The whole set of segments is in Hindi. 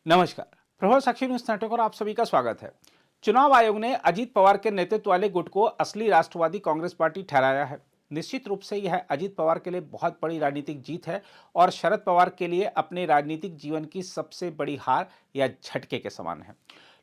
नमस्कार। प्रभाव साक्षी न्यूज नेटवर्क और आप सभी का स्वागत है। चुनाव आयोग ने अजीत पवार के नेतृत्व वाले गुट को असली राष्ट्रवादी कांग्रेस पार्टी ठहराया है। निश्चित रूप से यह अजीत पवार के लिए बहुत बड़ी राजनीतिक जीत है और शरद पवार के लिए अपने राजनीतिक जीवन की सबसे बड़ी हार या झटके के समान है।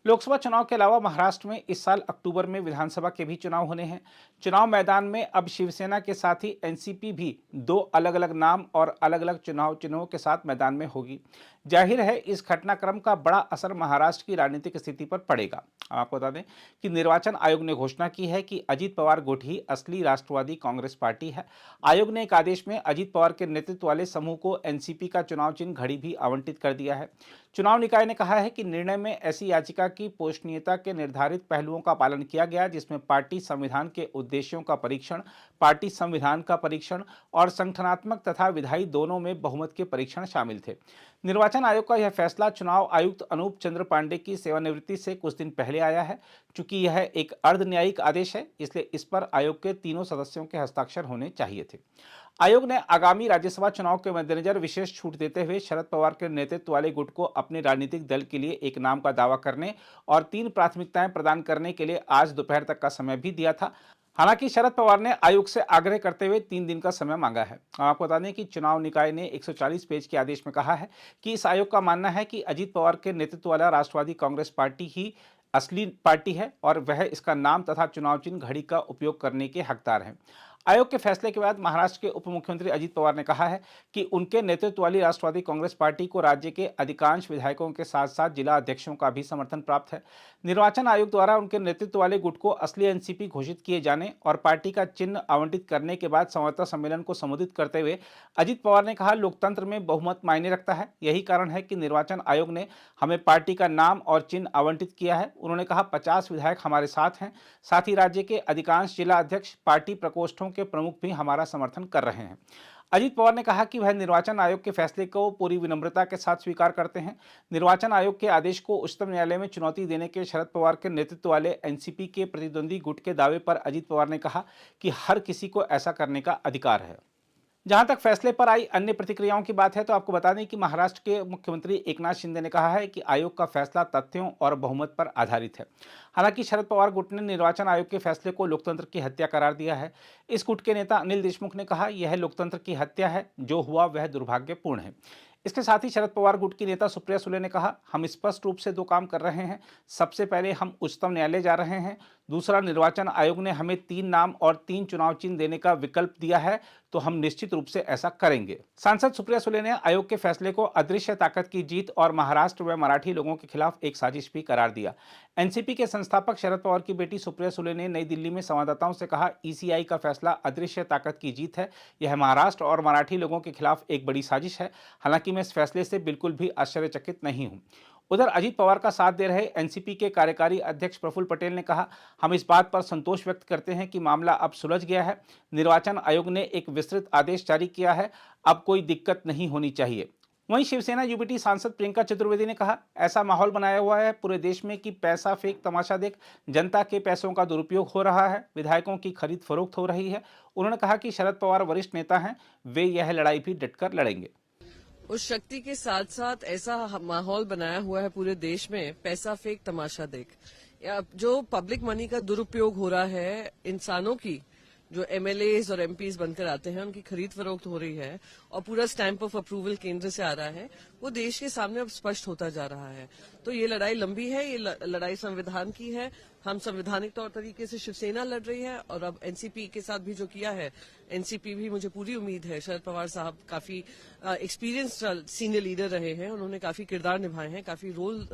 लोकसभा चुनाव के अलावा महाराष्ट्र में इस साल अक्टूबर में विधानसभा के भी चुनाव होने हैं। चुनाव मैदान में अब शिवसेना के साथ ही एनसीपी भी दो अलग अलग नाम और अलग अलग चुनाव चिन्हों के साथ मैदान में होगी। जाहिर है इस घटनाक्रम का बड़ा असर महाराष्ट्र की राजनीतिक स्थिति पर पड़ेगा। आपको बता दें कि निर्वाचन आयोग ने घोषणा की है कि अजीत पवार गुट ही असली राष्ट्रवादी कांग्रेस पार्टी है। आयोग ने एक आदेश में अजीत पवार के नेतृत्व वाले समूह को एनसीपी का चुनाव चिन्ह घड़ी भी आवंटित कर दिया है। चुनाव निकाय ने कहा है कि निर्णय में ऐसी याचिका की पोषणीयता के निर्धारित पहलुओं का पालन किया गया जिसमें पार्टी संविधान के उद्देश्यों का परीक्षण, पार्टी संविधान का परीक्षण और संगठनात्मक तथा विधायी दोनों में बहुमत के परीक्षण शामिल थे। निर्वाचन आयोग का यह फैसला चुनाव आयुक्त अनूप चंद्र पांडे की सेवानिवृत्ति से कुछ दिन पहले आया है। चूंकि यह एक अर्ध न्यायिक आदेश है, इसलिए इस पर आयोग के तीनों सदस्यों के हस्ताक्षर होने चाहिए थे। आयोग ने आगामी राज्यसभा चुनाव के मद्देनजर विशेष छूट देते हुए शरद पवार के नेतृत्व वाले गुट को अपने राजनीतिक दल के लिए एक नाम का दावा करने और 3 प्राथमिकताएं प्रदान करने के लिए आज दोपहर तक का समय भी दिया था। हालांकि शरद पवार ने आयोग से आग्रह करते हुए 3 दिन का समय मांगा है। आपको बता दें कि चुनाव निकाय ने 140 पेज के आदेश में कहा है कि इस आयोग का मानना है कि अजीत पवार के नेतृत्व वाला राष्ट्रवादी कांग्रेस पार्टी ही असली पार्टी है और वह इसका नाम तथा चुनाव चिन्ह घड़ी का उपयोग करने के हकदार हैं। आयोग के फैसले के बाद महाराष्ट्र के उप मुख्यमंत्री अजीत पवार ने कहा है कि उनके नेतृत्व वाली राष्ट्रवादी कांग्रेस पार्टी को राज्य के अधिकांश विधायकों के साथ साथ जिला अध्यक्षों का भी समर्थन प्राप्त है। निर्वाचन आयोग द्वारा उनके नेतृत्व वाले गुट को असली एनसीपी घोषित किए जाने और पार्टी का चिन्ह आवंटित करने के बाद संवाददाता सम्मेलन को संबोधित करते हुए अजीत पवार ने कहा, लोकतंत्र में बहुमत मायने रखता है। यही कारण है कि निर्वाचन आयोग ने हमें पार्टी का नाम और चिन्ह आवंटित किया है। उन्होंने कहा, 50 विधायक हमारे साथ हैं। साथ ही राज्य के अधिकांश जिला अध्यक्ष, पार्टी प्रकोष्ठों के प्रमुख भी हमारा समर्थन कर रहे हैं। अजीत पवार ने कहा कि वह निर्वाचन आयोग के फैसले को पूरी विनम्रता के साथ स्वीकार करते हैं। निर्वाचन आयोग के आदेश को उच्चतम न्यायालय में चुनौती देने के शरद पवार के नेतृत्व वाले एनसीपी के प्रतिद्वंदी गुट के दावे पर अजीत पवार ने कहा कि हर किसी को ऐसा करने का अधिकार है। जहां तक फैसले पर आई अन्य प्रतिक्रियाओं की बात है तो आपको बता दें कि महाराष्ट्र के मुख्यमंत्री एकनाथ शिंदे ने कहा है कि आयोग का फैसला तथ्यों और बहुमत पर आधारित है। हालांकि शरद पवार गुट ने निर्वाचन आयोग के फैसले को लोकतंत्र की हत्या करार दिया है। इस गुट के नेता अनिल देशमुख ने कहा, यह लोकतंत्र की हत्या है, जो हुआ वह दुर्भाग्यपूर्ण है। इसके साथ ही शरद पवार गुट की नेता सुप्रिया सुले ने कहा, हम स्पष्ट रूप से 2 काम कर रहे हैं। सबसे पहले हम उच्चतम न्यायालय जा रहे हैं। दूसरा, निर्वाचन आयोग ने हमें 3 नाम और 3 चुनाव चिन्ह देने का विकल्प दिया है, तो हम निश्चित रूप से ऐसा करेंगे। सांसद सुप्रिया सुले ने आयोग के फैसले को अदृश्य ताकत की जीत और महाराष्ट्र व मराठी लोगों के खिलाफ एक साजिश भी करार दिया। एनसीपी के संस्थापक शरद पवार की बेटी सुप्रिया सुले ने नई दिल्ली में संवाददाताओं से कहा, ईसीआई का फैसला अदृश्य ताकत की जीत है। यह महाराष्ट्र और मराठी लोगों के खिलाफ एक बड़ी साजिश है। हालांकि मैं इस फैसले से बिल्कुल भी आश्चर्यचकित नहीं हूं। उधर अजीत पवार का साथ दे रहे एनसीपी के कार्यकारी अध्यक्ष प्रफुल्ल पटेल ने कहा, हम इस बात पर संतोष व्यक्त करते हैं कि मामला अब सुलझ गया है। निर्वाचन आयोग ने एक विस्तृत आदेश जारी किया है। अब कोई दिक्कत नहीं होनी चाहिए। वहीं शिवसेना यूबीटी सांसद प्रियंका चतुर्वेदी ने कहा, ऐसा माहौल बनाया हुआ है पूरे देश में कि पैसा फेंक तमाशा देख, जनता के पैसों का दुरुपयोग हो रहा है, विधायकों की खरीद फरोख्त हो रही है। उन्होंने कहा कि शरद पवार वरिष्ठ नेता हैं, वे यह लड़ाई भी डटकर लड़ेंगे। उस शक्ति के साथ साथ ऐसा माहौल बनाया हुआ है पूरे देश में, पैसा फेंक तमाशा देख, या जो पब्लिक मनी का दुरुपयोग हो रहा है, इंसानों की जो एमएलएज और एमपीज बनकर आते हैं उनकी खरीद फरोख्त हो रही है और पूरा स्टैंप ऑफ अप्रूवल केंद्र से आ रहा है, वो देश के सामने अब स्पष्ट होता जा रहा है। तो ये लड़ाई लंबी है, ये लड़ाई संविधान की है। हम संवैधानिक तौर तरीके से शिवसेना लड़ रही है और अब एनसीपी के साथ भी जो किया है, एनसीपी भी, मुझे पूरी उम्मीद है, शरद पवार साहब काफी एक्सपीरियंस्ड सीनियर लीडर रहे हैं, उन्होंने काफी किरदार निभाए हैं, काफी रोल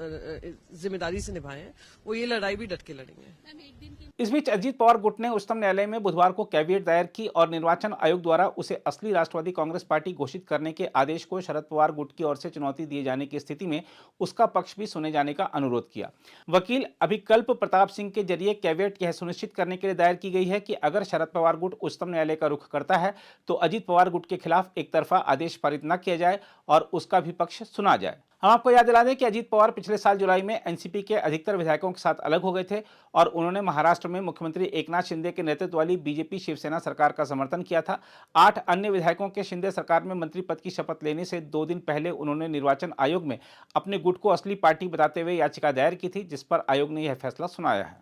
जिम्मेदारी से निभाए हैं, वो ये लड़ाई भी डट के लड़ेंगे। इस बीच अजीत पवार गुट ने उच्चतम न्यायालय में बुधवार को कैविएट दायर की और निर्वाचन आयोग द्वारा उसे असली राष्ट्रवादी कांग्रेस पार्टी घोषित करने के आदेश को शरद पवार गुट की ओर से चुनौती दिए जाने की स्थिति में उसका पक्ष भी सुने जाने का अनुरोध किया। वकील अभिकल्प प्रताप सिंह के जरिए कैविएट यह सुनिश्चित करने के लिए दायर की गई है कि अगर शरद पवार गुट उच्चतम न्यायालय का रुख करता है तो अजीत पवार गुट के खिलाफ एक तरफा आदेश पारित न किया जाए और उसका भी पक्ष सुना जाए। हम आपको याद दिला दें कि अजीत पवार पिछले साल जुलाई में एनसीपी के अधिकतर विधायकों के साथ अलग हो गए थे और उन्होंने महाराष्ट्र में मुख्यमंत्री एकनाथ शिंदे के नेतृत्व वाली बीजेपी शिवसेना सरकार का समर्थन किया था। 8 अन्य विधायकों के शिंदे सरकार में मंत्री पद की शपथ लेने से 2 दिन पहले उन्होंने निर्वाचन आयोग में अपने गुट को असली पार्टी बताते हुए याचिका दायर की थी, जिस पर आयोग ने यह फैसला सुनाया है।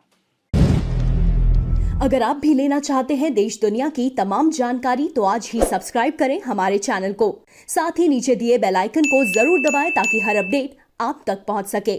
अगर आप भी लेना चाहते हैं देश दुनिया की तमाम जानकारी तो आज ही सब्सक्राइब करें हमारे चैनल को। साथ ही नीचे दिए बेल आइकन को जरूर दबाएं ताकि हर अपडेट आप तक पहुंच सके।